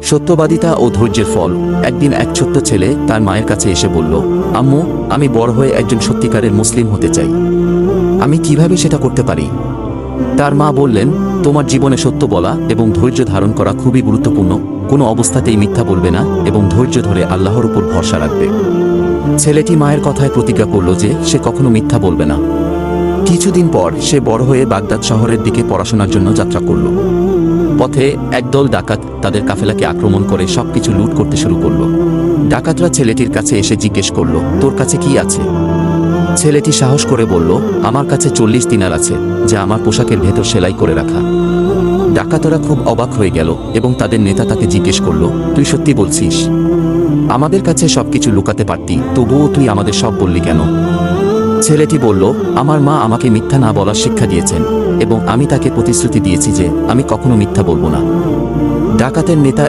সত্যবাদিতা ও ধৈর্যের ফল। একদিন এক ছোট্ট ছেলে তার মায়ের কাছে এসে বলল, আম্মু, আমি বড় হয়ে একজন সত্যিকারের মুসলিম হতে চাই। আমি কিভাবে সেটা করতে পারি? তার মা বললেন, তোমার জীবনে সত্য বলা এবং ধৈর্য ধারণ করা খুবই গুরুত্বপূর্ণ। কোনো অবস্থাতেই মিথ্যা বলবে না এবং ধৈর্য ধরে আল্লাহর উপর ভরসা রাখবে। ছেলেটি মায়ের কথায় প্রতিজ্ঞা করল যে সে কখনো মিথ্যা বলবে না। কিছুদিন পর সে বড় হয়ে বাগদাদ শহরের দিকে পড়াশোনার জন্য যাত্রা করল। পথে একদল ডাকাত তাদের কাফেলাকে আক্রমণ করে সবকিছু লুট করতে শুরু করল। ডাকাতরা ছেলেটির কাছে এসে জিজ্ঞেস করল, তোর কাছে কি আছে? ছেলেটি সাহস করে বলল, আমার কাছে 40 দিনার আছে, যা আমার পোশাকের ভেতর সেলাই করে রাখা। ডাকাতরা খুব অবাক হয়ে গেল এবং তাদের নেতা তাকে জিজ্ঞেস করল, তুই সত্যি বলছিস? আমাদের কাছে সবকিছু লুকাতে পারতি, তবুও তুই আমাদের সব বললি কেন? ছেলেটি বলল, আমার মা আমাকে মিথ্যা না বলার শিক্ষা দিয়েছেন এবং আমি তাকে প্রতিশ্রুতি দিয়েছি যে আমি কখনো মিথ্যা বলবো না। ডাকাতের নেতা